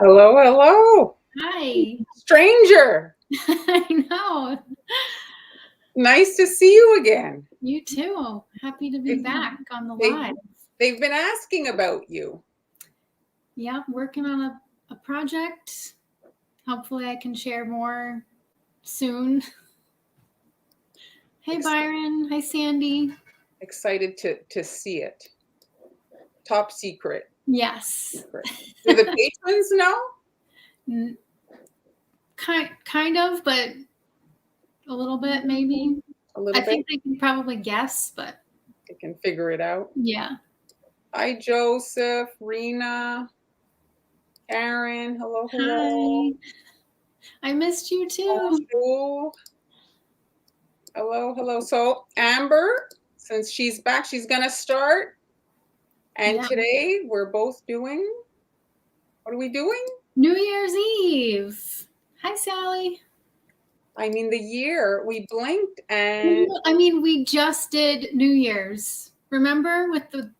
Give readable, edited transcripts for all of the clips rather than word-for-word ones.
Hello, hello. Hi. Stranger. I know. Nice to see you again. You too. Happy to be back on the They, live. they've been asking about you. Yeah, working on a project. Hopefully I can share more soon. Hey, Byron. Hi, Sandy. Excited to see it. Top secret. Yes. Secret. Do the patrons know? Kind of, but a little bit maybe. A little I bit? think they can probably guess, but They can figure it out. yeah. Hi, Joseph, Rena, Karen. Hello, hello. Hi. I missed you too. Bonjour. Hello, hello. So Amber, since she's back, she's gonna start. And today we're both doing, what are we doing? New Year's Eve. Hi, Sally. I mean, the year, we blinked and... I mean, we just did New Year's. Remember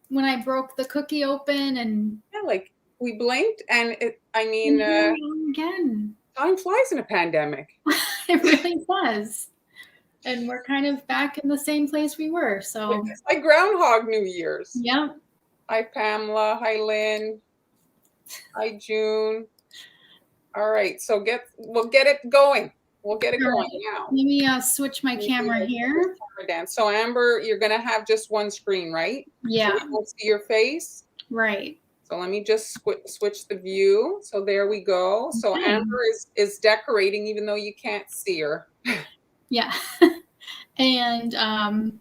when I broke the cookie open and... Yeah, like, we blinked and again. Time flies in a pandemic. It really does. And we're kind of back in the same place we were, so... It's like Groundhog New Year's. Yeah. Hi, Pamela. Hi, Lynn. Hi, June. All right, so we'll get it going. We'll get it going now. Let me switch my camera here. So Amber, you're gonna have just one screen, right? Yeah. So we won't see your face. Right. So let me just switch the view. So there we go. So Amber is decorating even though you can't see her. Yeah. And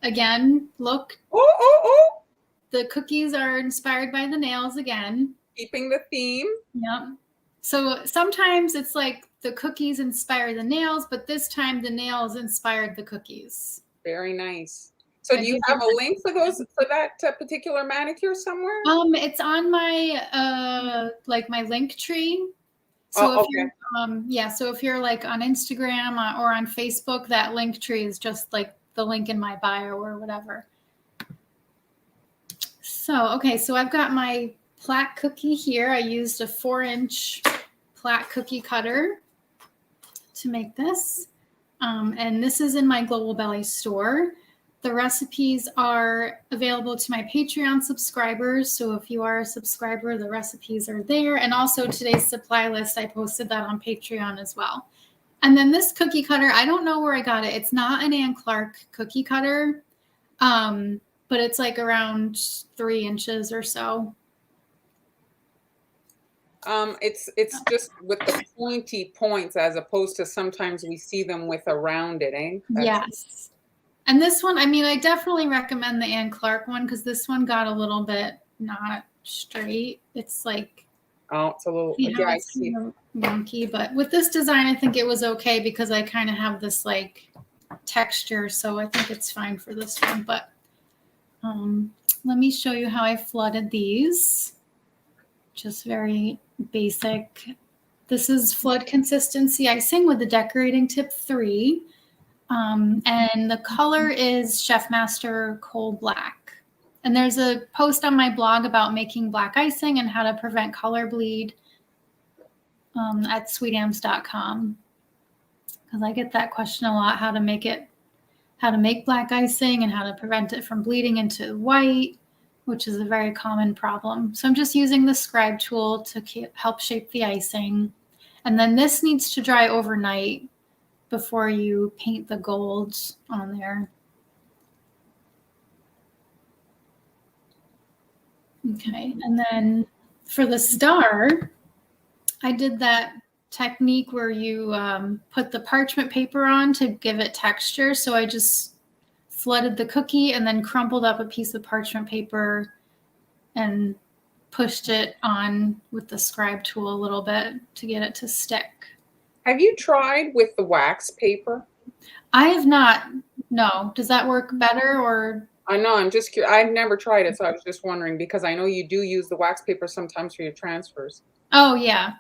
again, look. Oh. The cookies are inspired by the nails again. Keeping the theme. Yep. So sometimes it's like the cookies inspire the nails, but this time the nails inspired the cookies. Very nice. So do you have a link for that particular manicure somewhere? It's on my my link tree. So if you're like on Instagram or on Facebook, that link tree is just like the link in my bio or whatever. So, okay, so I've got my plaque cookie here. I used a 4-inch plaque cookie cutter to make this. And this is in my Global Belly store. The recipes are available to my Patreon subscribers. So if you are a subscriber, the recipes are there. And also today's supply list, I posted that on Patreon as well. And then this cookie cutter, I don't know where I got it. It's not an Ann Clark cookie cutter, but it's like around 3 inches or so. It's just with the pointy points as opposed to sometimes we see them with a rounded, eh? Yes. And this one, I mean, I definitely recommend the Ann Clark one because this one got a little bit not straight. It's like, it's a little, I see. Wonky, but with this design, I think it was okay because I kind of have this like texture, so I think it's fine for this one. But let me show you how I flooded these. Just very basic. This is flood consistency icing with the decorating tip 3. And the color is Chef Master Coal Black. And there's a post on my blog about making black icing and how to prevent color bleed at sweetams.com. Because I get that question a lot, how to make black icing and how to prevent it from bleeding into white, which is a very common problem. So I'm just using the scribe tool to help shape the icing. And then this needs to dry overnight before you paint the gold on there. Okay, and then for the star, I did that technique where you put the parchment paper on to give it texture. So I just flooded the cookie and then crumpled up a piece of parchment paper and pushed it on with the scribe tool a little bit to get it to stick. Have you tried with the wax paper? I have not. No. Does that work better or? I know. I'm just curious. I've never tried it, so I was just wondering because I know you do use the wax paper sometimes for your transfers. Oh, yeah.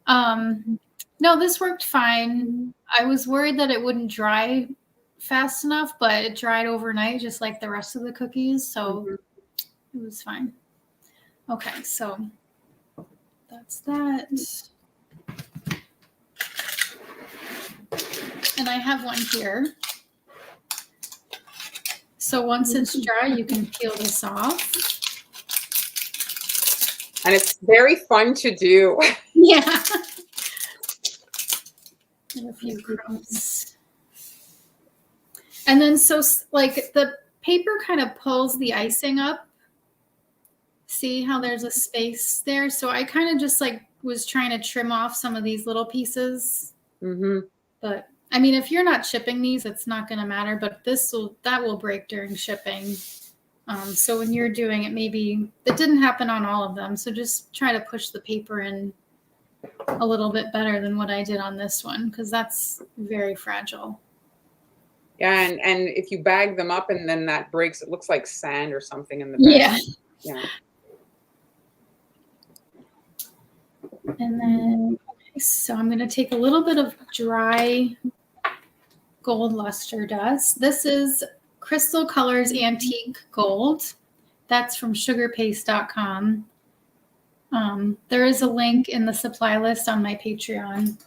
No, this worked fine. I was worried that it wouldn't dry fast enough, but it dried overnight just like the rest of the cookies, so it was fine. Okay, so that's that. And I have one here. So once it's dry, you can peel this off. And it's very fun to do. Yeah. And a few crumbs. And then so like the paper kind of pulls the icing up. See how there's a space there? So I kind of just like was trying to trim off some of these little pieces. Mm-hmm. But I mean, if you're not shipping these, it's not going to matter, but that will break during shipping. So when you're doing it, maybe it didn't happen on all of them. So just try to push the paper in a little bit better than what I did on this one, because that's very fragile. Yeah, and if you bag them up and then that breaks, it looks like sand or something in the bag. Yeah. Yeah. And then, okay, so I'm going to take a little bit of dry gold luster dust. This is Crystal Colors Antique Gold. That's from sugarpaste.com. There is a link in the supply list on my Patreon.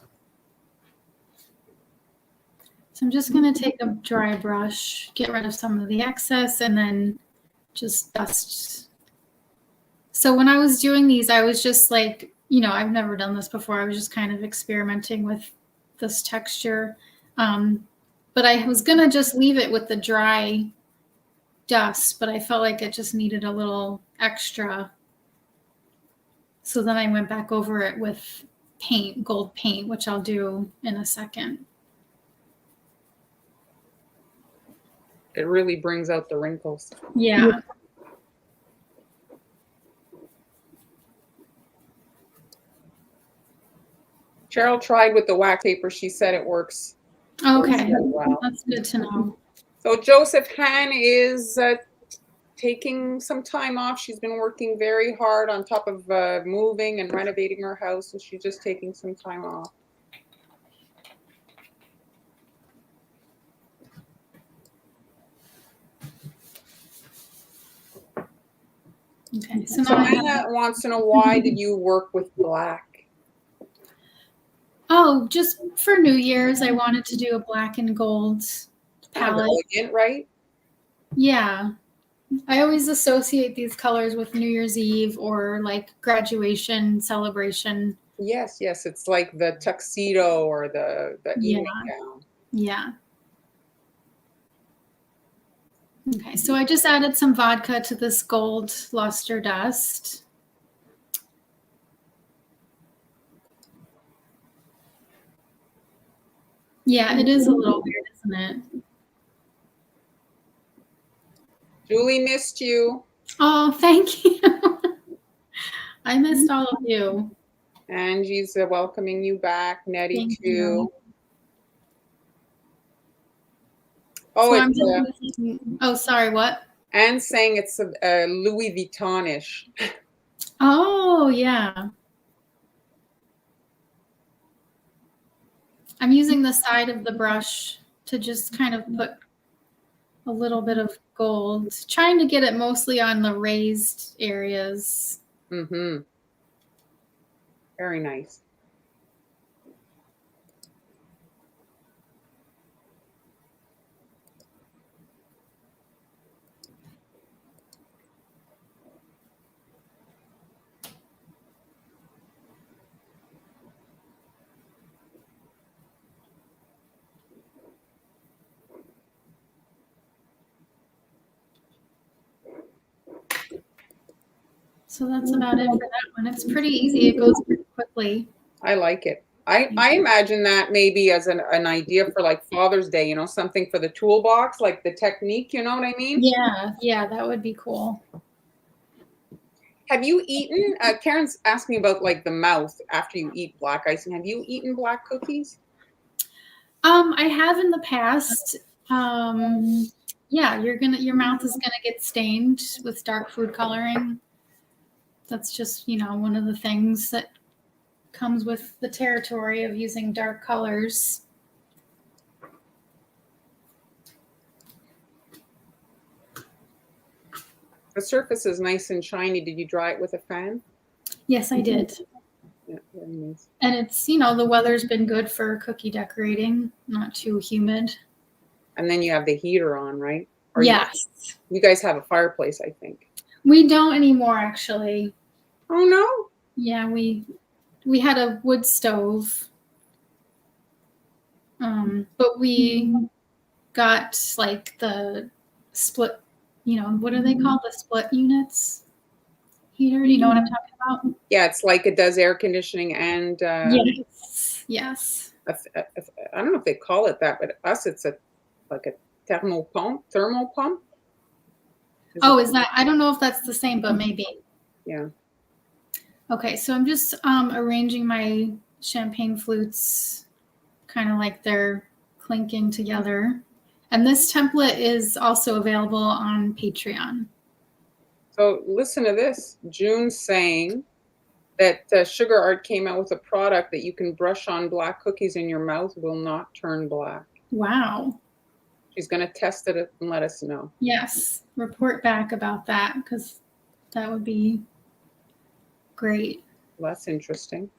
So I'm just going to take a dry brush, get rid of some of the excess, and then just dust. So when I was doing these, I was just like, you know, I've never done this before. I was just kind of experimenting with this texture. But I was going to just leave it with the dry dust, but I felt like it just needed a little extra. So then I went back over it with paint, gold paint, which I'll do in a second. It really brings out the wrinkles. Yeah. Cheryl tried with the wax paper. She said it works. Okay. Well. That's good to know. So Joseph Han is taking some time off. She's been working very hard on top of moving and renovating her house, so she's just taking some time off. Okay. So Anna wants to know, why did you work with black? Oh, just for New Year's, I wanted to do a black and gold palette. Elegant, right? Yeah. I always associate these colors with New Year's Eve or like graduation celebration. Yes, yes. It's like the tuxedo or the evening gown. Yeah. Okay, so I just added some vodka to this gold luster dust. Yeah, it is a little weird, isn't it? Julie missed you. Oh, thank you. I missed all of you. Angie's welcoming you back. Nettie Thank too. you. Oh, So oh, sorry, what? Anne's saying it's a Louis Vuitton-ish. Oh, yeah. I'm using the side of the brush to just kind of put a little bit of gold, trying to get it mostly on the raised areas. Mm-hmm. Very nice. So that's about it for that one. It's pretty easy. It goes pretty quickly. I like it. I imagine that maybe as an idea for like Father's Day, you know, something for the toolbox, like the technique, you know what I mean? Yeah, that would be cool. Have you eaten, Karen's asking about like the mouth after you eat black icing. Have you eaten black cookies? I have in the past. Yeah, your mouth is gonna get stained with dark food coloring. That's just, you know, one of the things that comes with the territory of using dark colors. The surface is nice and shiny. Did you dry it with a fan? Yes, I did. Yeah, very nice. And it's, you know, the weather's been good for cookie decorating, not too humid. And then you have the heater on, right? Or Yes. you guys have a fireplace, I think. We don't anymore, actually. Oh, no? Yeah, we had a wood stove. But we got like the split, you know, what are they called? The split units heater. Do you know what I'm talking about? Yeah, it's like it does air conditioning and Yes. I don't know if they call it that, but us it's like a thermal pump. Oh, is that? I don't know if that's the same, but maybe. Yeah. Okay, so I'm just arranging my champagne flutes kind of like they're clinking together. And this template is also available on Patreon. So listen to this. June's saying that Sugar Art came out with a product that you can brush on black cookies and your mouth will not turn black. Wow. She's going to test it and let us know. Yes, report back about that because that would be great. Well, that's interesting.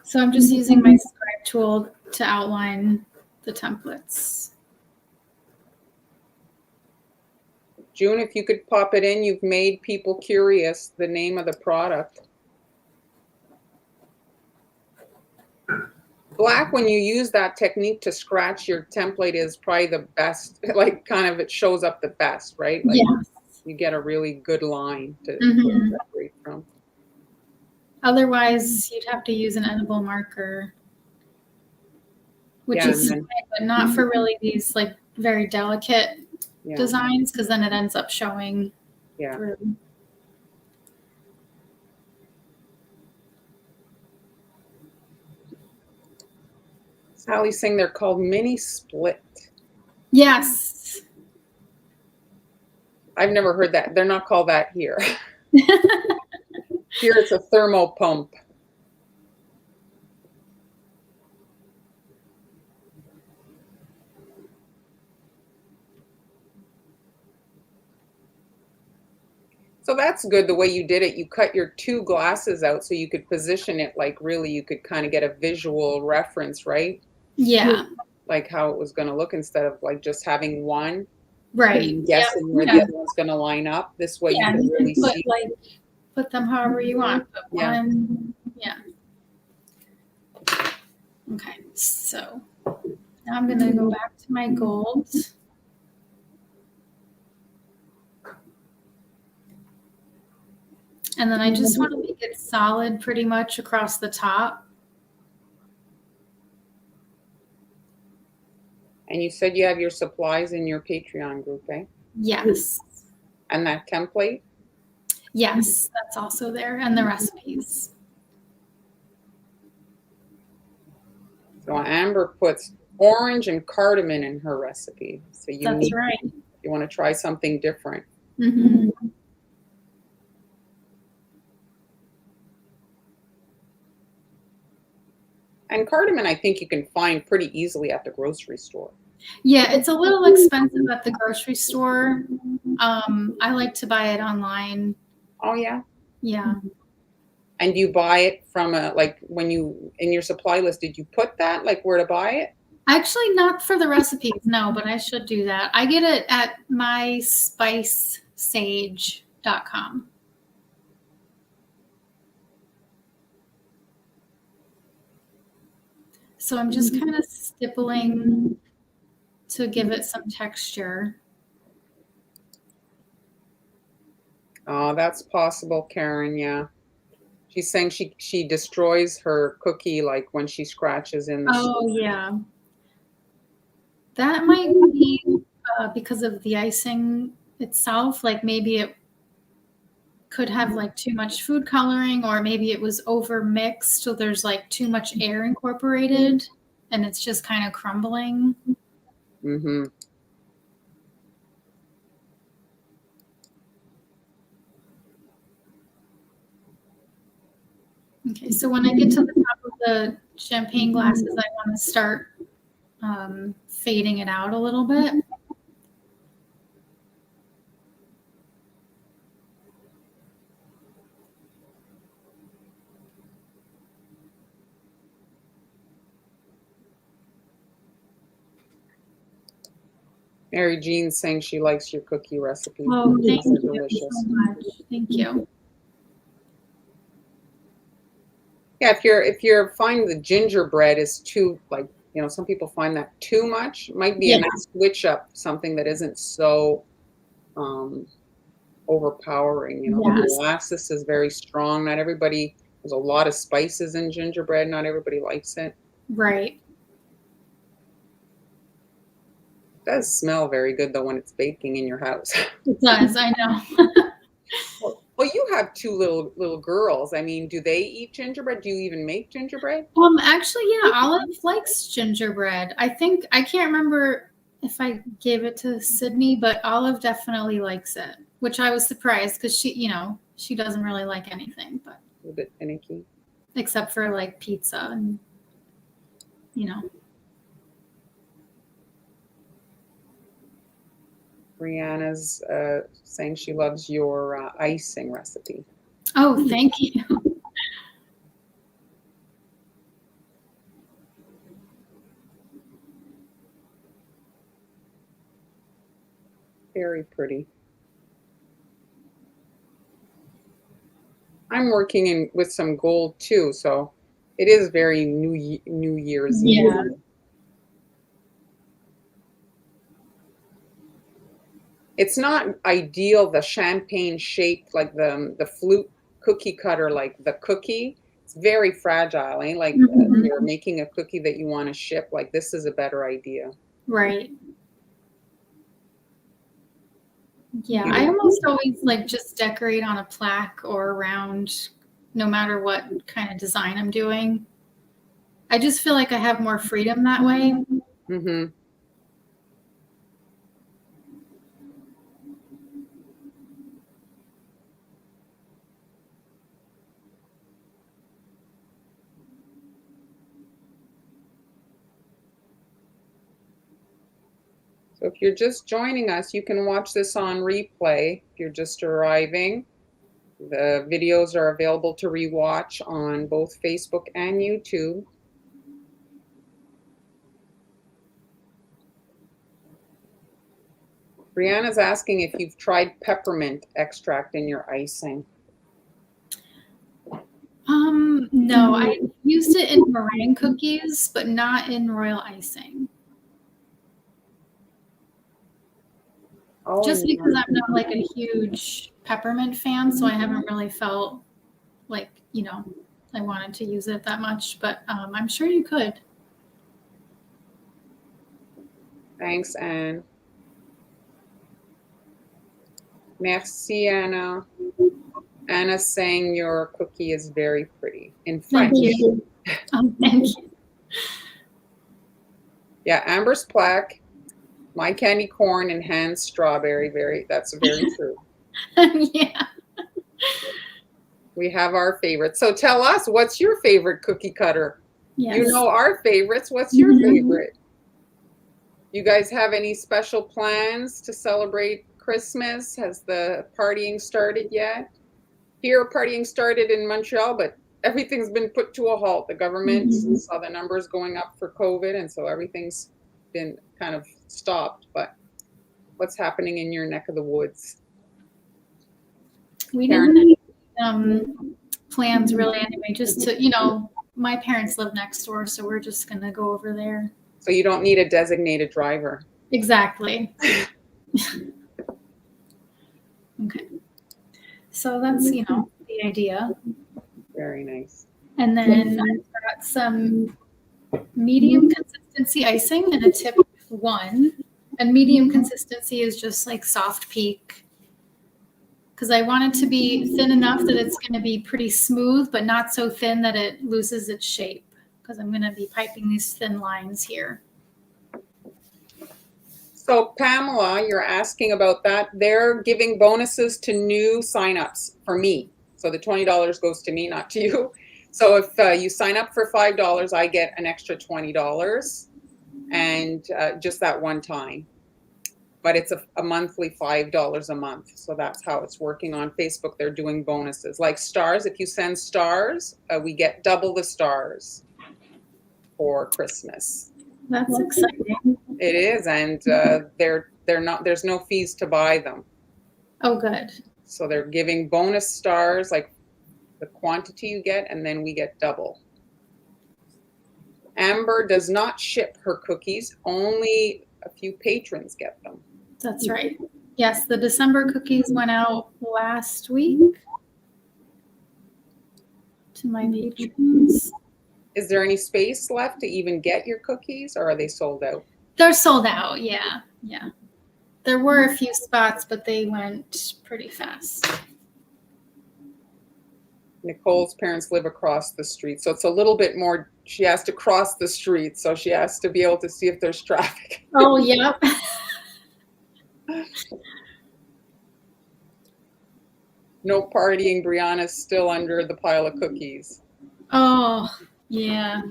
So I'm just using my scribe tool to outline the templates. June, if you could pop it in, you've made people curious, the name of the product. Black, when you use that technique to scratch your template, is probably the best, like kind of it shows up the best, right? Like Yes. you get a really good line to separate from. Otherwise, you'd have to use an edible marker, which is fine, but not for really these like very delicate designs, because then it ends up showing through. Sally's saying they're called mini split. Yes. I've never heard that. They're not called that here. Here it's a thermal pump. So that's good the way you did it. You cut your two glasses out so you could position it like really you could kind of get a visual reference, right? Yeah. Like how it was going to look instead of like just having one. Right. And guessing where the other one's going to line up. This way you can really see. Put them however you want. But one, Okay, so now I'm going to go back to my gold. And then I just want to make it solid pretty much across the top. And you said you have your supplies in your Patreon group, eh? Yes. And that template? Yes, that's also there, and the recipes. So Amber puts orange and cardamom in her recipe. So that's right. You want to try something different. Mm-hmm. And cardamom, I think you can find pretty easily at the grocery store. Yeah, it's a little expensive at the grocery store. I like to buy it online. Oh, yeah? Yeah. And you buy it from like when you, in your supply list, did you put that, like where to buy it? Actually, not for the recipes, no, but I should do that. I get it at myspicesage.com. So I'm just kind of stippling to give it some texture. Oh, that's possible, Karen, yeah. She's saying she destroys her cookie like when she scratches in the Oh, yeah. That might be because of the icing itself. Like maybe it could have like too much food coloring, or maybe it was over mixed, so there's like too much air incorporated and it's just kind of crumbling. Mm-hmm. Okay, so when I get to the top of the champagne glasses, I want to start fading it out a little bit. Mary Jean's saying she likes your cookie recipe. Oh, thank These are you delicious. so much. Thank you. Yeah, if you're finding the gingerbread is too, like, you know, some people find that too much, it might be a Yeah. nice switch up something that isn't so overpowering. You know, the Yes. molasses is very strong. Not everybody, there's a lot of spices in gingerbread. Not everybody likes it. Right. It does smell very good though when it's baking in your house. It does. I know. Well, you have two little girls. I mean, do they eat gingerbread? Do you even make gingerbread? Actually, yeah, Olive likes gingerbread. I think I can't remember if I gave it to Sydney, but Olive definitely likes it, which I was surprised because she doesn't really like anything, but A little bit finicky. except for like pizza and Brianna's saying she loves your icing recipe. Oh, thank you. Very pretty. I'm working with some gold too, so it is very New Year's Eve. Yeah. It's not ideal, the champagne shaped, like the flute cookie cutter, like the cookie. It's very fragile, eh? Like you're making a cookie that you want to ship. Like this is a better idea. Right. Yeah, I almost always like just decorate on a plaque or around, no matter what kind of design I'm doing. I just feel like I have more freedom that way. Mm-hmm. So if you're just joining us, you can watch this on replay. If you're just arriving, the videos are available to rewatch on both Facebook and YouTube. Brianna's asking if you've tried peppermint extract in your icing. No, I used it in meringue cookies, but not in royal icing. Oh, just because I'm not like a huge peppermint fan, so I haven't really felt like, I wanted to use it that much, but I'm sure you could. Thanks, Anne. Merci, Anna. Anna's saying your cookie is very pretty in French. Thank you. Thank you. Yeah, Amber's plaque, my candy corn, and Han's strawberry. That's very true. Yeah. We have our favorites. So tell us, what's your favorite cookie cutter? Yes. You know our favorites. What's your favorite? You guys have any special plans to celebrate Christmas? Has the partying started yet? Here, partying started in Montreal, but everything's been put to a halt. The government saw the numbers going up for COVID, and so everything's been kind of stopped. But what's happening in your neck of the woods? We didn't have plans really anyway, just to, my parents live next door, so we're just going to go over there. So you don't need a designated driver. Exactly. Okay. So that's, the idea. Very nice. And then I've got some medium consistency icing and a tip 1. And medium consistency is just like soft peak, because I want it to be thin enough that it's going to be pretty smooth, but not so thin that it loses its shape, because I'm going to be piping these thin lines here. So Pamela, you're asking about that. They're giving bonuses to new signups for me. So the $20 goes to me, not to you. So if you sign up for $5, I get an extra $20, and just that one time. But it's a monthly $5 a month. So that's how it's working on Facebook. They're doing bonuses like stars. If you send stars, we get double the stars for Christmas. That's exciting. It is, and they're there's no fees to buy them. Oh, good. So they're giving bonus stars, like the quantity you get, and then we get double. Amber does not ship her cookies. Only a few patrons get them. That's right. Yes, the December cookies went out last week to my patrons. Is there any space left to even get your cookies, or are they sold out? They're sold out, yeah. Yeah. There were a few spots, but they went pretty fast. Nicole's parents live across the street, so it's a little bit more. She has to cross the street, so she has to be able to see if there's traffic. Oh, yep. No partying. Brianna's still under the pile of cookies. Oh, yeah.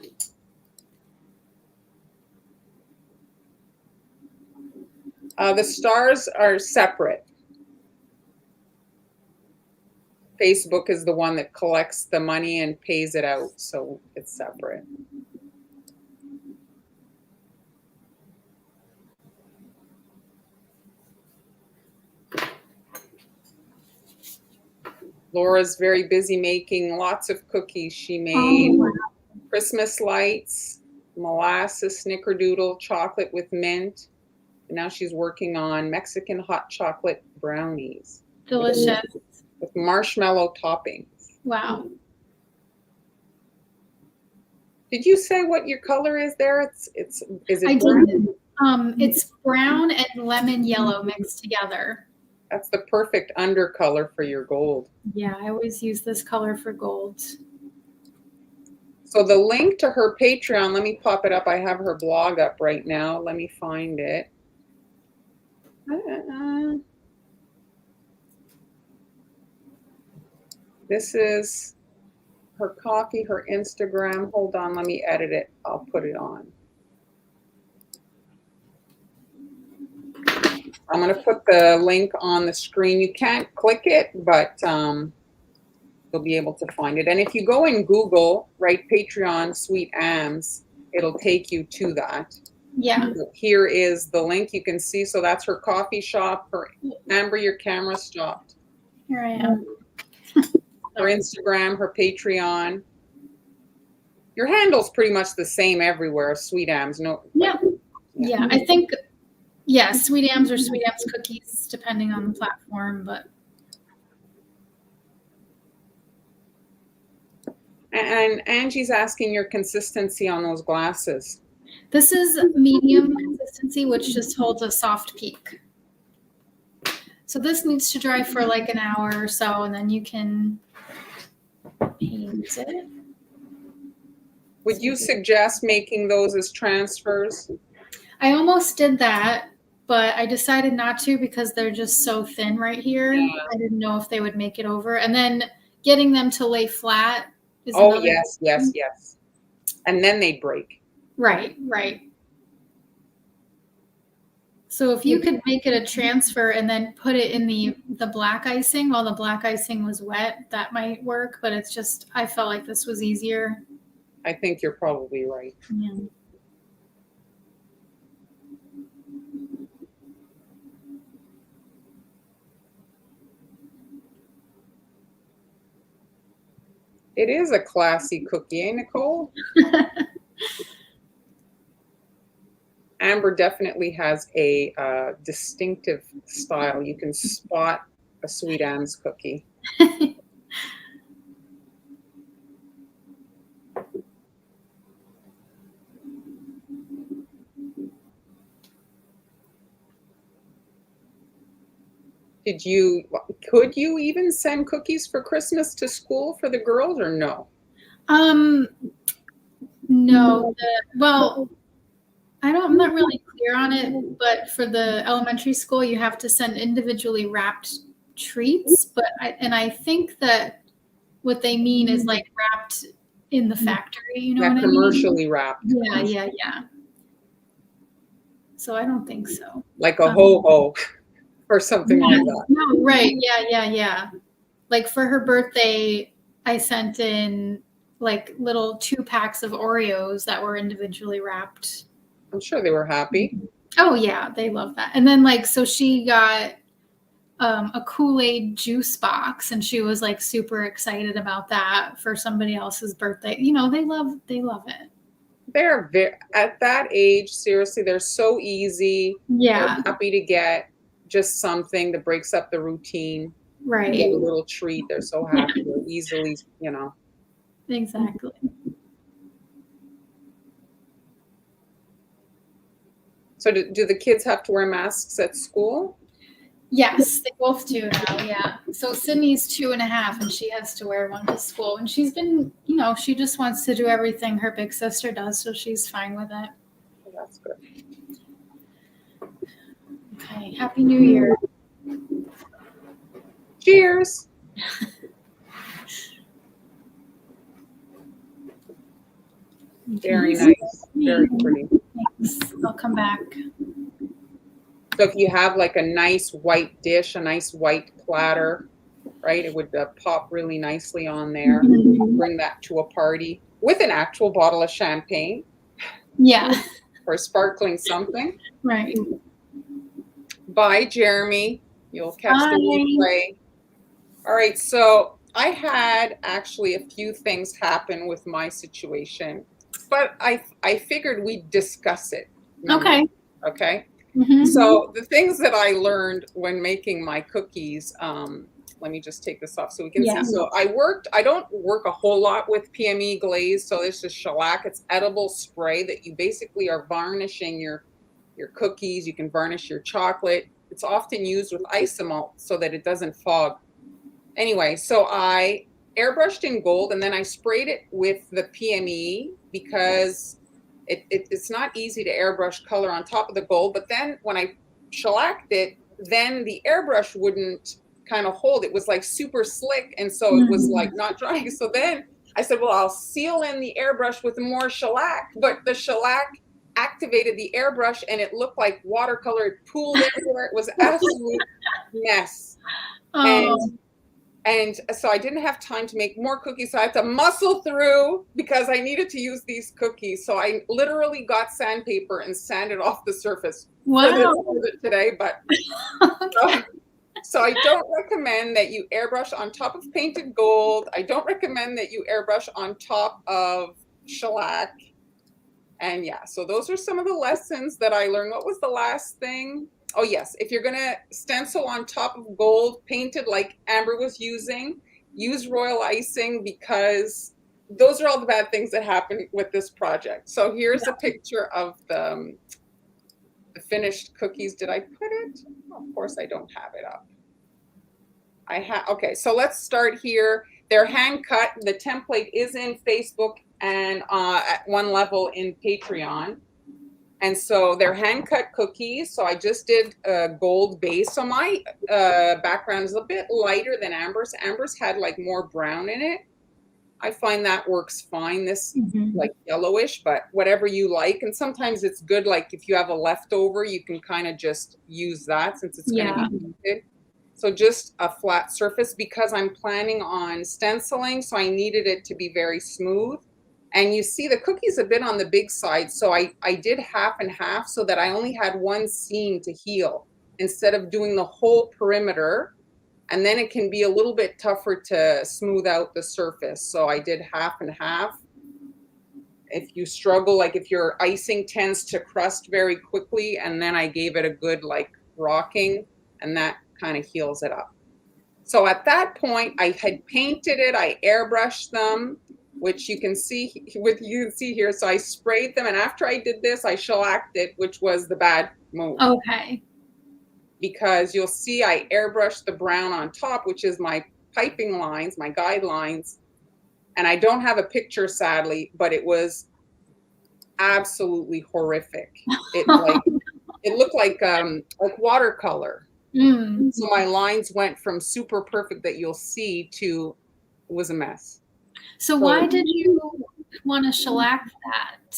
The stars are separate. Facebook is the one that collects the money and pays it out, so it's separate. Laura's very busy making lots of cookies. She made Christmas lights, molasses snickerdoodle, chocolate with mint. And now she's working on Mexican hot chocolate brownies. Delicious. With marshmallow toppings. Wow. Did you say what your color is there? Is it I brown? did. It's brown and lemon yellow mixed together. That's the perfect undercolor for your gold. Yeah, I always use this color for gold. So the link to her Patreon, let me pop it up. I have her blog up right now. Let me find it. This is her coffee, her Instagram. Hold on, let me edit it. I'll put it on. I'm going to put the link on the screen. You can't click it, but you'll be able to find it. And if you go in Google, write Patreon Sweet Ams, it'll take you to that. Yeah. So here is the link you can see. So that's her coffee shop. Amber, your camera stopped. Here I am. Her Instagram, her Patreon. Your handle's pretty much the same everywhere, Sweet Ams. No. Yeah. Yeah, I think, yeah, Sweet Ams or Sweet Ams cookies, depending on the platform, but. And Angie's asking your consistency on those glasses. This is medium consistency, which just holds a soft peak. So this needs to dry for like an hour or so, and then you can paint it. Would you suggest making those as transfers? I almost did that, but I decided not to because they're just so thin right here. Yeah. I didn't know if they would make it over. And then getting them to lay flat is another yes. And then they break. Right. So if you could make it a transfer and then put it in the black icing while the black icing was wet, that might work. But it's just, I felt like this was easier. I think you're probably right. Yeah. It is a classy cookie, eh, Nicole? Amber definitely has a distinctive style. You can spot a Sweet Ams cookie. Could you even send cookies for Christmas to school for the girls or no? No. Well, I'm not really clear on it, but for the elementary school, you have to send individually wrapped treats. But I think that what they mean is like wrapped in the factory, you know what I mean? Commercially wrapped. Yeah. So I don't think so. Like a ho-ho or something like that. No, right. Yeah. Like for her birthday, I sent in like little 2 packs of Oreos that were individually wrapped. I'm sure they were happy. Oh yeah, they love that. And then like, so she got a Kool-Aid juice box, and she was like super excited about that for somebody else's birthday. You know, they love it. They're very, at that age, seriously, they're so easy. They're Yeah, happy to get just something that breaks up the routine. right. Get a little treat. They're so happy. They're easily, you know. Exactly. So do the kids have to wear masks at school? Yes, they both do now. Yeah. So Sydney's 2.5, and she has to wear one to school. And she's been, you know, she just wants to do everything her big sister does, so she's fine with it. Oh, that's good. Okay. Happy New Year. Cheers. Very nice. Very pretty. Thanks. I'll come back. So if you have like a nice white dish, a nice white platter, right, it would pop really nicely on there. Mhm. Bring that to a party with an actual bottle of champagne Yeah. or sparkling something. Right. Bye, Jeremy. You'll catch the Bye. replay. All right, so I had actually a few things happen with my situation, but I figured we'd discuss it. Okay. Okay. Mhm. So the things that I learned when making my cookies, let me just take this off so we can Yeah. see. So I don't work a whole lot with PME glaze. So this is shellac. It's edible spray that you basically are varnishing your cookies. You can varnish your chocolate. It's often used with isomalt so that it doesn't fog. Anyway, so I airbrushed in gold and then I sprayed it with the PME because it's not easy to airbrush color on top of the gold. But then when I shellacked it, then the airbrush wouldn't kind of hold. It was like super slick. And so it was like not drying. So then I said, well, I'll seal in the airbrush with more shellac. But the shellac activated the airbrush and it looked like watercolor. It pooled everywhere. It was an absolute mess. Oh. And so I didn't have time to make more cookies. So I had to muscle through because I needed to use these cookies. So I literally got sandpaper and sanded off the surface Wow. for today. But Okay. so I don't recommend that you airbrush on top of painted gold. I don't recommend that you airbrush on top of shellac. And yeah, so those are some of the lessons that I learned. What was the last thing? Oh yes, if you're gonna stencil on top of gold painted like Amber was using, use royal icing because those are all the bad things that happen with this project. So here's a picture of the finished cookies. Did I put it? Oh, of course I don't have it up. Okay, so let's start here. They're hand cut. The template is in Facebook and at one level in Patreon. And so they're hand cut cookies. So I just did a gold base. So my background is a bit lighter than Amber's. Amber's had like more brown in it. I find that works fine. This like yellowish, but whatever you like. And sometimes it's good, like if you have a leftover, you can kind of just use that since it's going to be painted. So just a flat surface because I'm planning on stenciling. So I needed it to be very smooth. And you see the cookie's a bit on the big side. So I did half and half so that I only had one seam to heal instead of doing the whole perimeter. And then it can be a little bit tougher to smooth out the surface. So I did half and half. If you struggle, like if your icing tends to crust very quickly, and then I gave it a good like rocking, and that kind of heals it up. So at that point, I had painted it, I airbrushed them, which you can see here. So I sprayed them, and after I did this, I shellacked it, which was the bad move. Okay. Because you'll see I airbrushed the brown on top, which is my piping lines, my guidelines. And I don't have a picture, sadly, but it was absolutely horrific. It looked like watercolor. So my lines went from super perfect that you'll see to it was a mess. So why did you want to shellac that?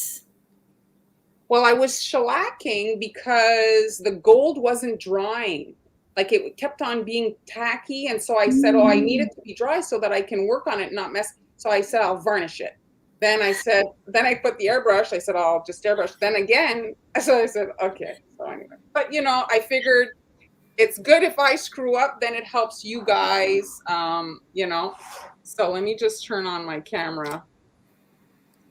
Well, I was shellacking because the gold wasn't drying. Like it kept on being tacky. And so I said, oh, I need it to be dry so that I can work on it and not mess. So I said, I'll varnish it. then I put the airbrush. I said, oh, I'll just airbrush. Then again, so I said, okay. So anyway, but I figured it's good if I screw up, then it helps you guys, So let me just turn on my camera.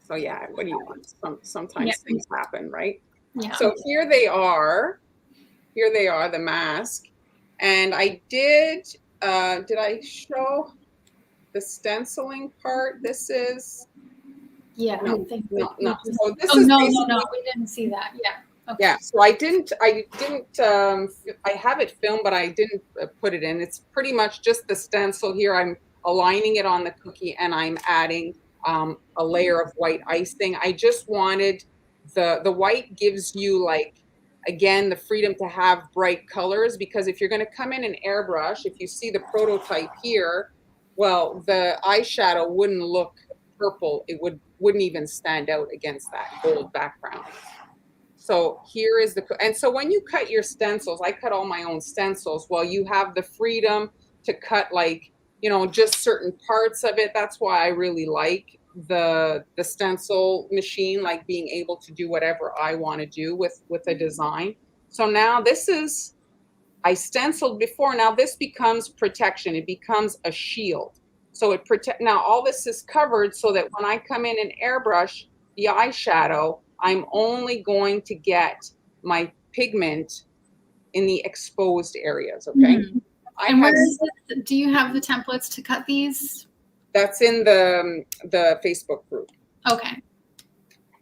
So yeah, what do you want? Sometimes things happen, right? Yeah. So here they are, the mask. And I did I show the stenciling part? This is, Yeah. no, I think no. So this oh, is no, basically, we didn't see that. Yeah. Okay. yeah. So I didn't, I have it filmed, but I didn't put it in. It's pretty much just the stencil here. I'm aligning it on the cookie and I'm adding a layer of white icing. I just wanted the white gives you, like, again, the freedom to have bright colors, because if you're going to come in and airbrush, if you see the prototype here, well, the eyeshadow wouldn't look purple. It wouldn't even stand out against that gold background. So here is and so when you cut your stencils, I cut all my own stencils. Well, you have the freedom to cut, like, just certain parts of it. That's why I really like the stencil machine, like being able to do whatever I want to do with a design. So now this is, I stenciled before. Now this becomes protection. It becomes a shield. So it now all this is covered so that when I come in and airbrush the eyeshadow, I'm only going to get my pigment in the exposed areas, okay? Mm-hmm. And where is it? Do you have the templates to cut these? That's in the Facebook group. Okay.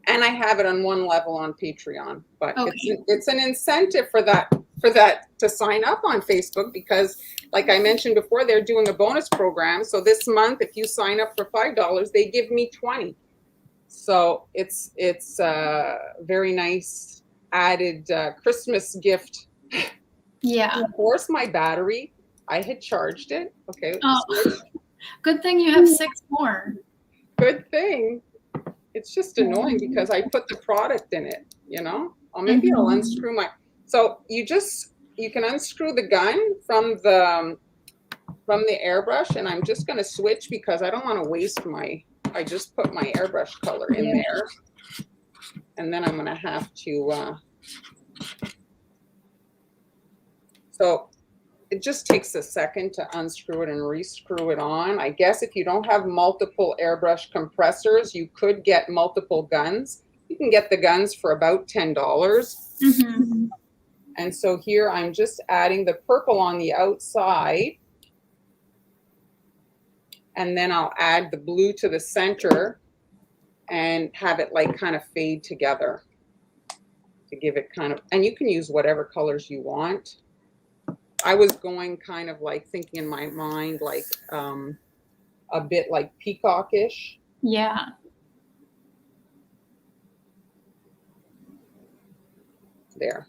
And I have it on one level on Patreon, but okay. it's an incentive for that to sign up on Facebook, because like I mentioned before, they're doing a bonus program. So this month, if you sign up for $5, they give me 20. So it's a very nice added Christmas gift. Yeah. Of course, my battery, I had charged it. Okay. Oh, good thing you have 6 more. Good thing. It's just annoying because I put the product in it, Or maybe I'll unscrew so you can unscrew the gun from the airbrush, and I'm just going to switch because I don't want to waste I just put my airbrush color in there, and then I'm going to have to, so it just takes a second to unscrew it and rescrew it on. I guess if you don't have multiple airbrush compressors, you could get multiple guns. You can get the guns for about $10. Mm-hmm. And so here I'm just adding the purple on the outside. And then I'll add the blue to the center and have it like kind of fade together to give it kind of, and you can use whatever colors you want. I was going kind of like thinking in my mind, like a bit like peacockish. Yeah. There.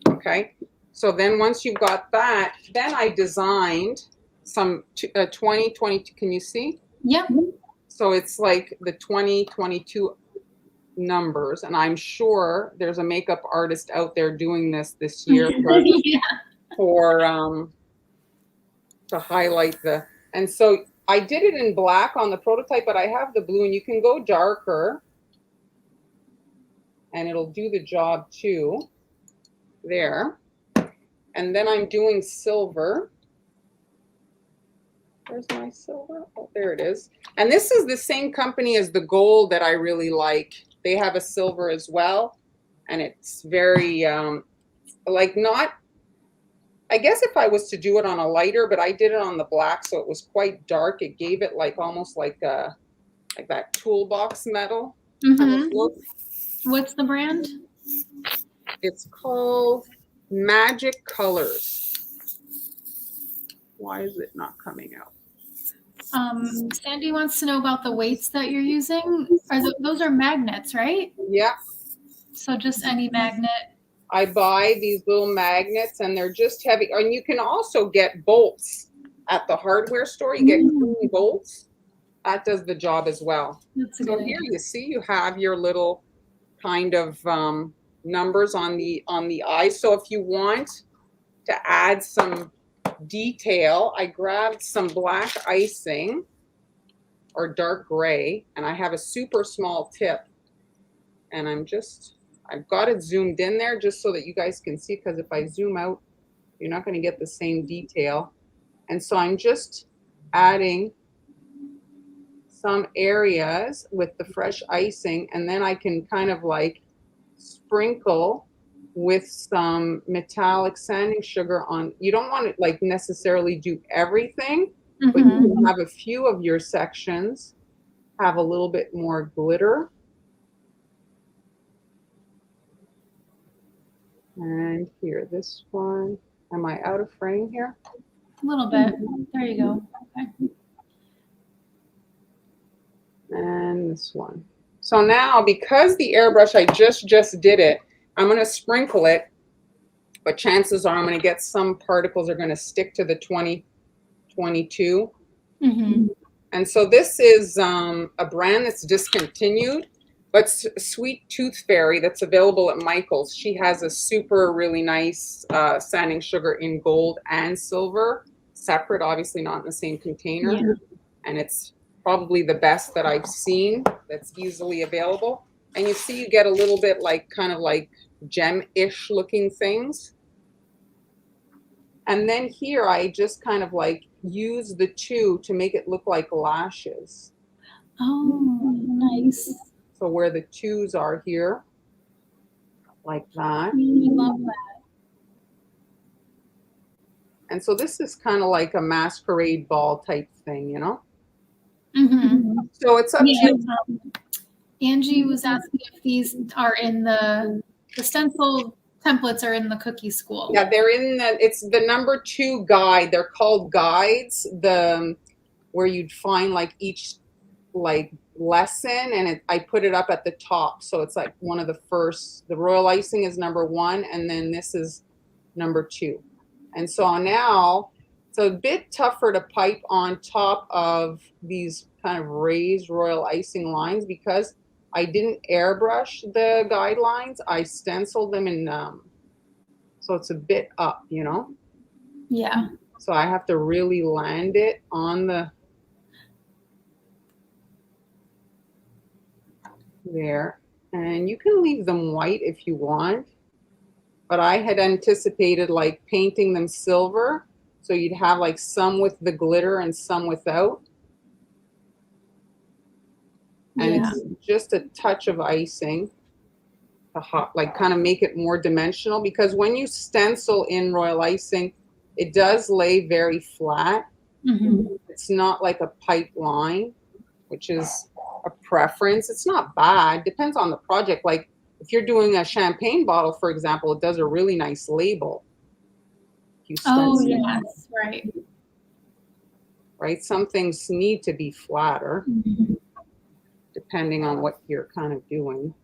Okay. So then once you've got that, then I designed some 2022. Can you see? Yeah. So it's like the 2022 numbers, and I'm sure there's a makeup artist out there doing this year for to highlight and so I did it in black on the prototype, but I have the blue, and you can go darker and it'll do the job too. There. And then I'm doing silver. Where's my silver? Oh, there it is. And this is the same company as the gold that I really like. They have a silver as well. And it's very, like, not, I guess if I was to do it on a lighter, but I did it on the black, so it was quite dark. It gave it like almost like that toolbox metal. Mm-hmm. What's the brand? It's called Magic Colors. Why is it not coming out? Sandy wants to know about the weights that you're using. Those are magnets, right? Yeah. So just any magnet. I buy these little magnets, and they're just heavy. And you can also get bolts at the hardware store. You get clean bolts. That does the job as well. So here you see you have your little kind of numbers on the eyes. So if you want to add some detail, I grabbed some black icing or dark gray, and I have a super small tip, and I've got it zoomed in there just so that you guys can see, because if I zoom out, you're not going to get the same detail. And so I'm just adding some areas with the fresh icing, and then I can kind of like sprinkle with some metallic sanding sugar on. You don't want to like necessarily do everything, but you can have a few of your sections have a little bit more glitter. And here, this one. Am I out of frame here? A little bit. There you go. Okay. And this one. So now, because the airbrush, I just did it, I'm going to sprinkle it, but chances are I'm going to get some particles are going to stick to the 2022. And so this is a brand that's discontinued, but Sweet Tooth Fairy that's available at Michael's. She has a super really nice sanding sugar in gold and silver, separate, obviously not in the same container. Yeah. And it's probably the best that I've seen that's easily available. And you see you get a little bit like kind of like gem-ish looking things. And then here I just kind of like use the two to make it look like lashes. Oh, nice. So where the twos are here, like that. I love that. And so this is kind of like a masquerade ball type thing, you know? So it's up to you. Angie was asking if these are in the stencil templates are in the cookie school. Yeah, they're in it's the #2 guide. They're called guides, where you'd find like each like lesson, and I put it up at the top. So it's like one of the first, the royal icing is #1, and then this is #2. And so now it's a bit tougher to pipe on top of these kind of raised royal icing lines because I didn't airbrush the guidelines. I stenciled them in, so it's a bit up, you know? Yeah. So I have to really land it on the, there. And you can leave them white if you want, but I had anticipated like painting them silver. So you'd have like some with the glitter and some without. And it's just a touch of icing to like kind of make it more dimensional, because when you stencil in royal icing, it does lay very flat. It's not like a pipe line, which is a preference. It's not bad, depends on the project. Like if you're doing a champagne bottle, for example, it does a really nice label. Oh, yes, right. Right, some things need to be flatter, depending on what you're kind of doing.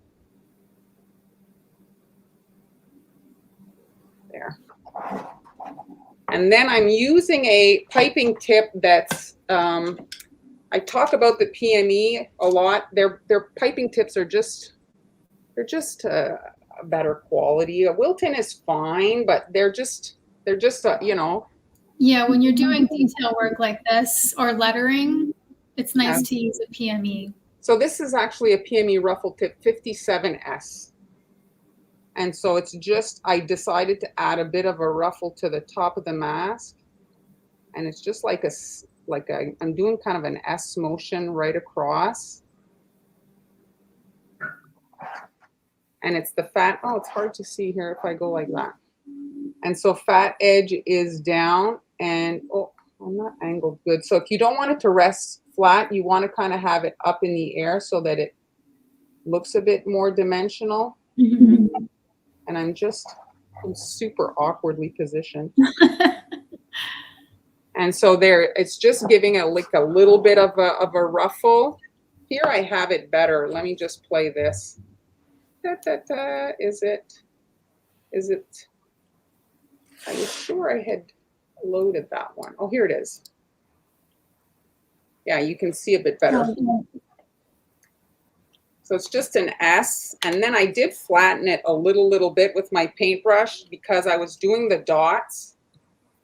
There. And then I'm using a piping tip that's, I talk about the PME a lot. Their piping tips are just, they're just a better quality. A Wilton is fine, but they're just you know. Yeah, when you're doing detail work like this or lettering, it's nice to use a PME. So this is actually a PME ruffle tip 57S. And so it's just, I decided to add a bit of a ruffle to the top of the mask. And it's just like I'm doing kind of an S motion right across. And it's the fat, oh, it's hard to see here if I go like that. And so fat edge is down, and oh, I'm not angled good. So if you don't want it to rest flat, you want to kind of have it up in the air so that it looks a bit more dimensional. And I'm super awkwardly positioned. And so there, it's just giving it like a little bit of a ruffle. Here I have it better. Let me just play this. Is it? Are you sure I had loaded that one? Oh, here it is. Yeah, you can see a bit better. So it's just an S, and then I did flatten it a little bit with my paintbrush because I was doing the dots,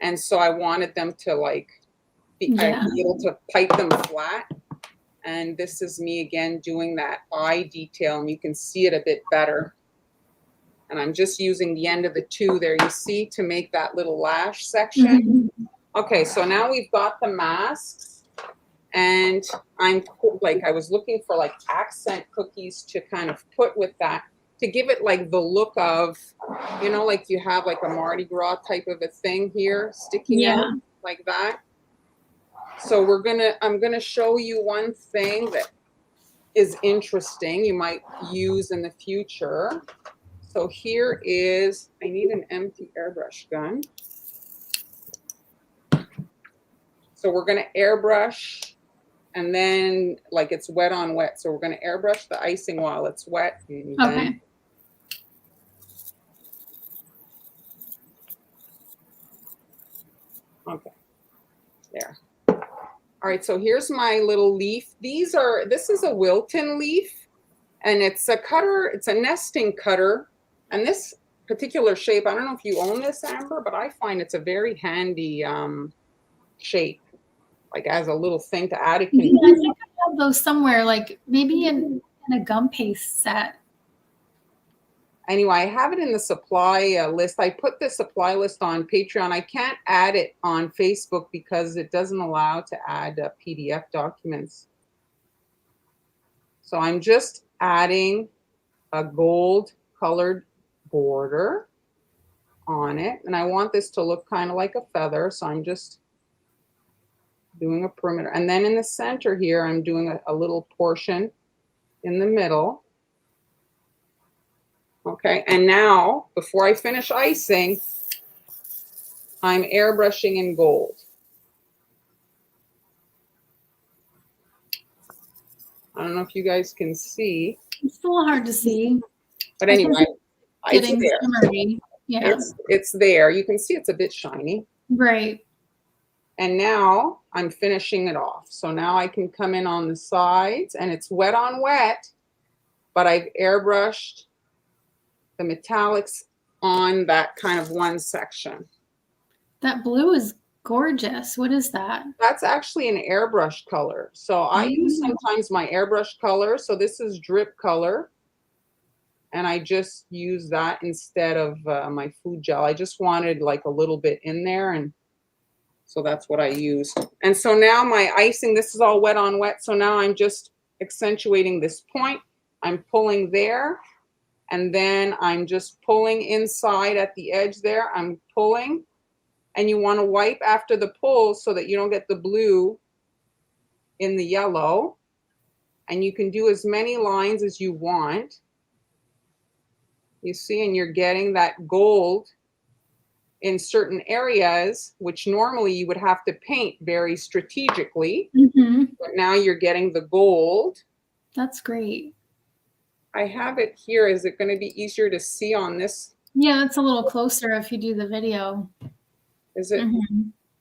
and so I wanted them to like be able to pipe them flat. And this is me again doing that eye detail, and you can see it a bit better. And I'm just using the end of the two there, you see, to make that little lash section. Okay, so now we've got the masks, and I'm like, I was looking for like accent cookies to kind of put with that, to give it like the look of, you know, like you have like a Mardi Gras type of a thing here sticking out like that. So I'm gonna show you one thing that is interesting you might use in the future. So here is, I need an empty airbrush gun. So we're gonna airbrush, and then like it's wet on wet. So we're gonna airbrush the icing while it's wet. And then, okay, there. All right, so here's my little leaf. This is a Wilton leaf, and it's a cutter, it's a nesting cutter. And this particular shape, I don't know if you own this, Amber, but I find it's a very handy shape, like as a little thing to add. It can. Yeah, I think I have those somewhere, like maybe in a gum paste set. Anyway, I have it in the supply list. I put the supply list on Patreon. I can't add it on Facebook because it doesn't allow to add PDF documents. So I'm just adding a gold colored border on it. And I want this to look kind of like a feather. So I'm just doing a perimeter. And then in the center here, I'm doing a little portion in the middle. Okay, and now, before I finish icing, I'm airbrushing in gold. I don't know if you guys can see. It's a little hard to see. But anyway, it's there. Shimmery. Yeah. It's there. You can see it's a bit shiny. Right. And now I'm finishing it off. So now I can come in on the sides, and it's wet on wet, but I've airbrushed the metallics on that kind of one section. That blue is gorgeous. What is that? That's actually an airbrush color. So I use sometimes my airbrush color. So this is drip color. And I just use that instead of my food gel. I just wanted like a little bit in there, and so that's what I used. And so now my icing, this is all wet on wet. So now I'm just accentuating this point. I'm pulling there, and then I'm just pulling inside at the edge there. I'm pulling, and you want to wipe after the pull so that you don't get the blue in the yellow. And you can do as many lines as you want. You see, and you're getting that gold in certain areas, which normally you would have to paint very strategically. But now you're getting the gold. That's great. I have it here. Is it going to be easier to see on this? Yeah, it's a little closer if you do the video. Is it?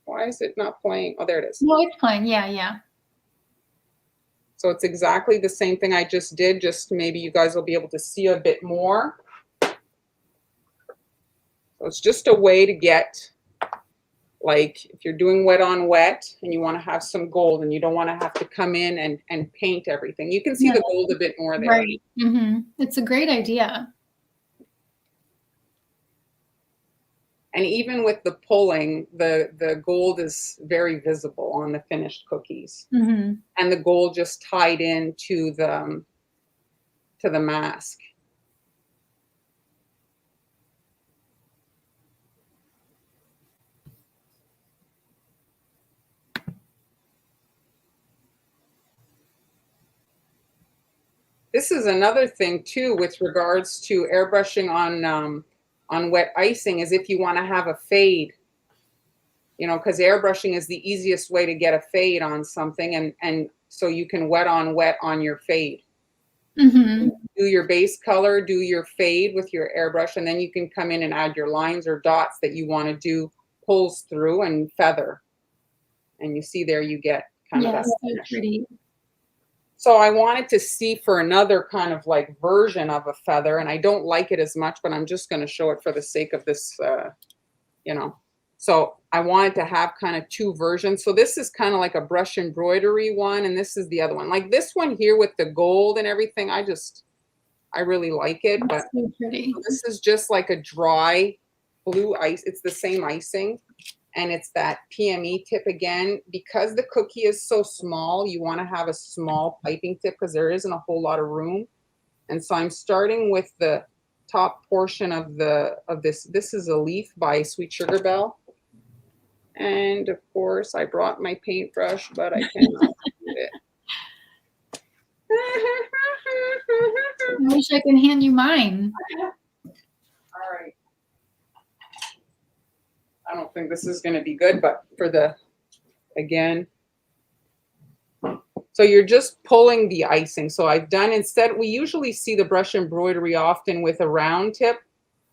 Why is it not playing? Oh, there it is. No, it's playing. Yeah, yeah. So it's exactly the same thing I just did, just maybe you guys will be able to see a bit more. So it's just a way to get, like, if you're doing wet on wet and you want to have some gold and you don't want to have to come in and paint everything. You can see the gold a bit more there. Right. It's a great idea. And even with the pulling, the gold is very visible on the finished cookies. And the gold just tied into the mask. This is another thing too with regards to airbrushing on wet icing, is if you want to have a fade, you know, because airbrushing is the easiest way to get a fade on something, and so you can wet on your fade. Do your base color, do your fade with your airbrush, and then you can come in and add your lines or dots that you want to do pulls through and feather. And you see there you get kind of that finish. Pretty. So I wanted to see for another kind of like version of a feather, and I don't like it as much, but I'm just going to show it for the sake of this, you know, So I wanted to have kind of two versions. So this is kind of like a brush embroidery one, and this is the other one. Like this one here with the gold and everything, I really like it. That's But so pretty. this is just like a dry blue ice. It's the same icing, and it's that PME tip again. Because the cookie is so small, you want to have a small piping tip because there isn't a whole lot of room. And so I'm starting with the top portion of this. This is a leaf by Sweet Sugar Belle. And of course, I brought my paintbrush, but I cannot do it. I wish I could hand you mine. All right. I don't think this is going to be good, but for the, again. So you're just pulling the icing. So I've done, instead, we usually see the brush embroidery often with a round tip.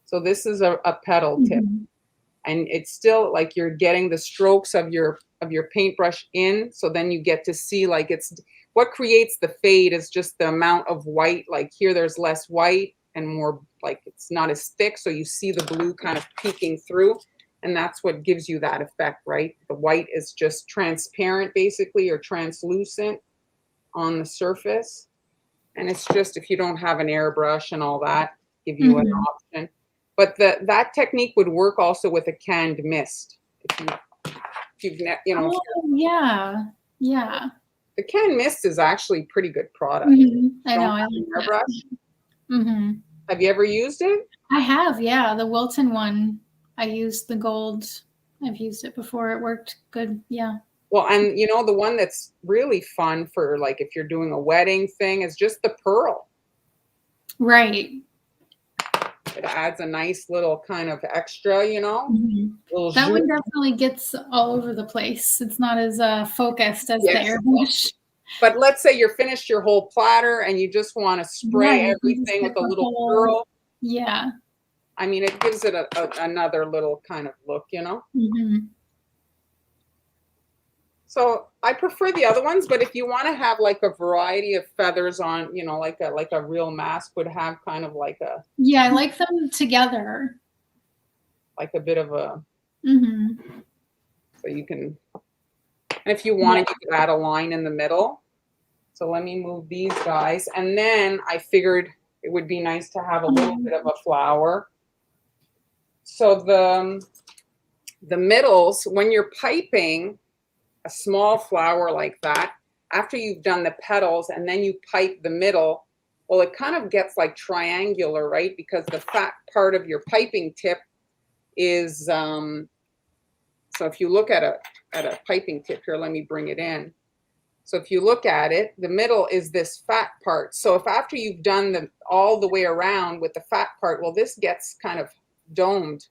So this is a petal tip. And it's still like you're getting the strokes of your paintbrush in. So then you get to see, like, it's what creates the fade is just the amount of white. Like here, there's less white and more, like, it's not as thick. So you see the blue kind of peeking through. And that's what gives you that effect, right? The white is just transparent, basically, or translucent on the surface. And it's just, if you don't have an airbrush and all that, give you an option. But that technique would work also with a canned mist. If you've you know. Oh, yeah. Yeah. The canned mist is actually a pretty good product. I know. I like that. Airbrush. Have you ever used it? I have, yeah. The Wilton one. I used the gold. I've used it before. It worked good. Yeah. Well, and you know, the one that's really fun for, like, if you're doing a wedding thing is just the pearl. Right. It adds a nice little kind of extra, you know. That one definitely gets all over the place. It's not as focused as the airbrush. But let's say you're finished your whole platter and you just want to spray everything with a little pearl. Yeah. I mean, it gives it another little kind of look, you know. So I prefer the other ones, but if you want to have like a variety of feathers on, you know, like a real mask would have kind of like a. Yeah, I like them together. Like a bit of a. So you can, and if you wanted, you could add a line in the middle. So let me move these guys. And then I figured it would be nice to have a little bit of a flower. So the middles, when you're piping a small flower like that, after you've done the petals and then you pipe the middle, well, it kind of gets like triangular, right? Because the fat part of your piping tip is, so if you look at a piping tip here, let me bring it in. So if you look at it, the middle is this fat part. So if after you've done all the way around with the fat part, well, this gets kind of domed.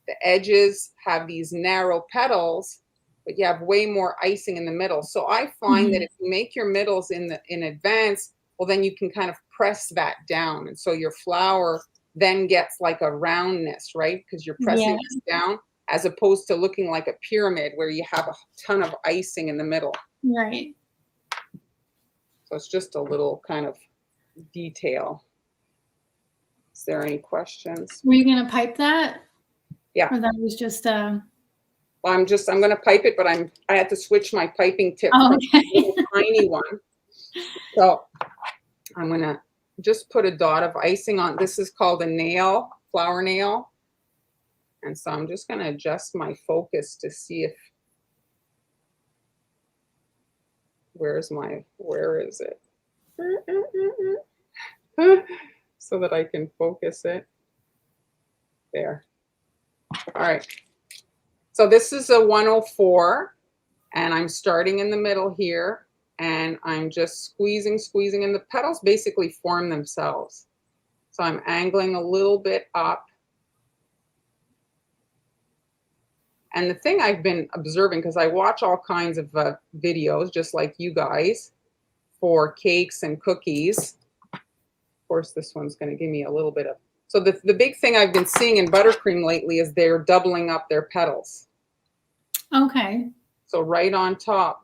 The edges have these narrow petals, but you have way more icing in the middle. So I find that if you make your middles in advance, well, then you can kind of press that down. And so your flower then gets like a roundness, right? Because you're pressing this down, as opposed to looking like a pyramid where you have a ton of icing in the middle. Right. So it's just a little kind of detail. Is there any questions? Were you going to pipe that? Yeah. Or that was just Well, I'm going to pipe it, but I had to switch my piping tip from a little tiny one. So I'm going to just put a dot of icing on. This is called a nail, flower nail. And so I'm just going to adjust my focus to see if, where is it? So that I can focus it. There. All right. So this is a 104, and I'm starting in the middle here, and I'm just squeezing, and the petals basically form themselves. So I'm angling a little bit up. And the thing I've been observing, because I watch all kinds of videos, just like you guys, for cakes and cookies. Of course, this one's going to give me a little bit of. So the big thing I've been seeing in buttercream lately is they're doubling up their petals. Okay. So right on top,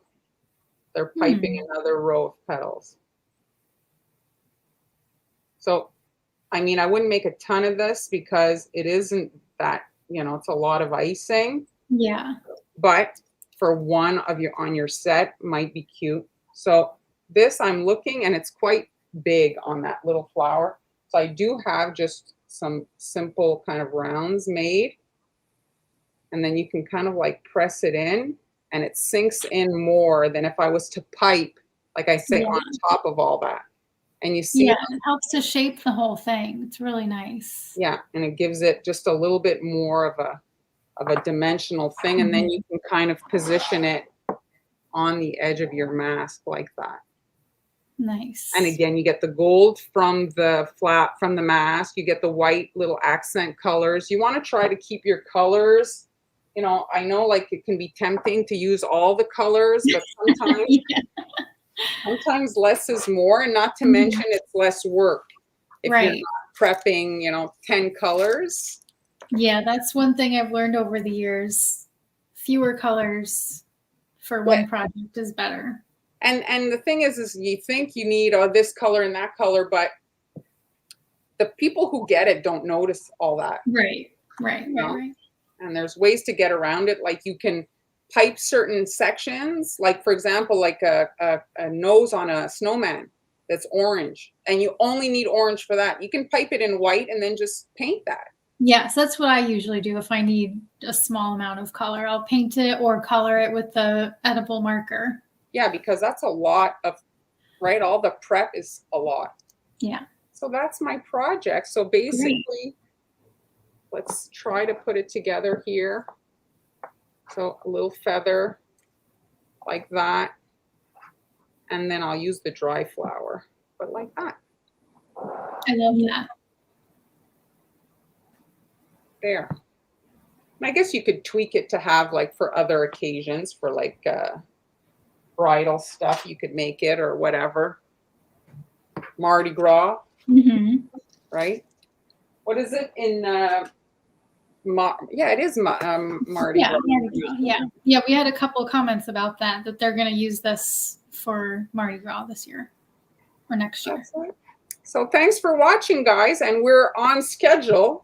they're piping another row of petals. So, I mean, I wouldn't make a ton of this because it isn't that, you know, it's a lot of icing. Yeah. but for one of your on your set might be cute. So this I'm looking and it's quite big on that little flower. So I do have just some simple kind of rounds made. And then you can kind of like press it in and it sinks in more than if I was to pipe, like I say, on top of all that. And you see, yeah, it helps to shape the whole thing. It's really nice. yeah, and it gives it just a little bit more of a dimensional thing, and then you can kind of position it on the edge of your mask like that. Nice. And again, you get the gold from the mask, you get the white little accent colors. You want to try to keep your colors, you know, I know like it can be tempting to use all the colors, but sometimes Yeah. sometimes less is more, and not to mention it's less work if you're Right. not prepping, you know, 10 colors. Yeah, that's one thing I've learned over the years. Fewer colors for one project is better. And the thing is you think you need this color and that color, but the people who get it don't notice all that. Right. And there's ways to get around it. Like you can pipe certain sections, like for example, like a nose on a snowman that's orange, and you only need orange for that. You can pipe it in white and then just paint that. Yes, that's what I usually do. If I need a small amount of color, I'll paint it or color it with the edible marker. Yeah, because that's a lot of, right? All the prep is a lot. Yeah. So that's my project. So basically, let's try to put it together here. So a little feather like that. And then I'll use the dry flower, but like that. I love that. There. And I guess you could tweak it to have like for other occasions, for like bridal stuff, you could make it or whatever. Mardi Gras, right? What is it in? Yeah, it is Mardi Gras. Yeah. We had a couple of comments about that they're going to use this for Mardi Gras this year or next year. So thanks for watching, guys, and we're on schedule.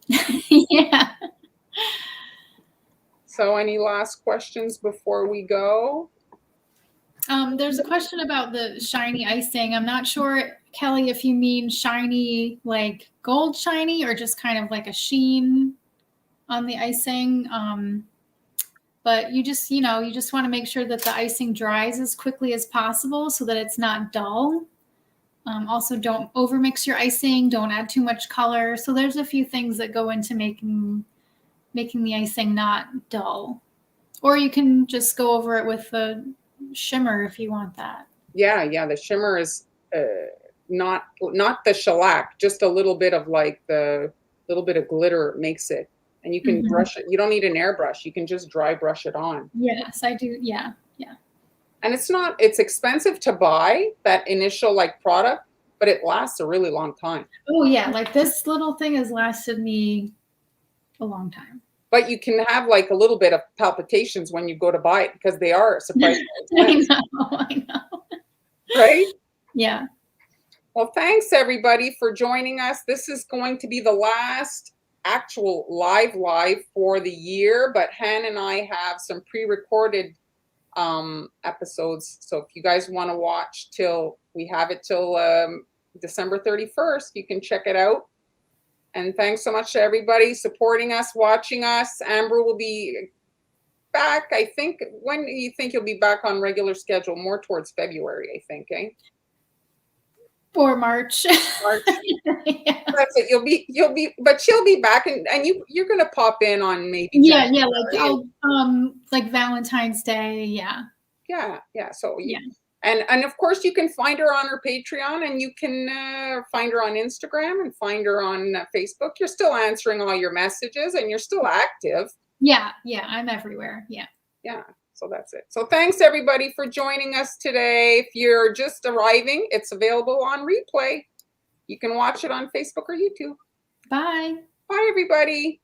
Yeah. So any last questions before we go? There's a question about the shiny icing. I'm not sure, Kelly, if you mean shiny, like gold shiny, or just kind of like a sheen on the icing. But you just want to make sure that the icing dries as quickly as possible so that it's not dull. Also, don't overmix your icing. Don't add too much color. So there's a few things that go into making the icing not dull. Or you can just go over it with the shimmer if you want that. Yeah, the shimmer is not the shellac, just a little bit of like the little bit of glitter makes it. And you can brush it. You don't need an airbrush. You can just dry brush it on. Yes, I do. Yeah. And it's expensive to buy that initial like product, but it lasts a really long time. Oh yeah, like this little thing has lasted me a long time. But you can have like a little bit of palpitations when you go to buy it because they are surprisingly expensive. I know. Right? Yeah. Well, thanks everybody for joining us. This is going to be the last actual live for the year, but Han and I have some pre-recorded episodes. So if you guys want to watch till we have it till December 31st, you can check it out. And thanks so much to everybody supporting us, watching us. Amber will be back, I think. When do you think you'll be back on regular schedule? More towards February, I think, eh? Or March. Yeah. That's it. You'll be, but she'll be back, and you're gonna pop in on maybe. Yeah, like I'll like Valentine's Day, yeah. So and of course you can find her on her Patreon, and you can find her on Instagram and find her on Facebook. You're still answering all your messages, and you're still active. Yeah, I'm everywhere. Yeah. So that's it. So thanks everybody for joining us today. If you're just arriving, it's available on replay. You can watch it on Facebook or YouTube. Bye. Bye, everybody.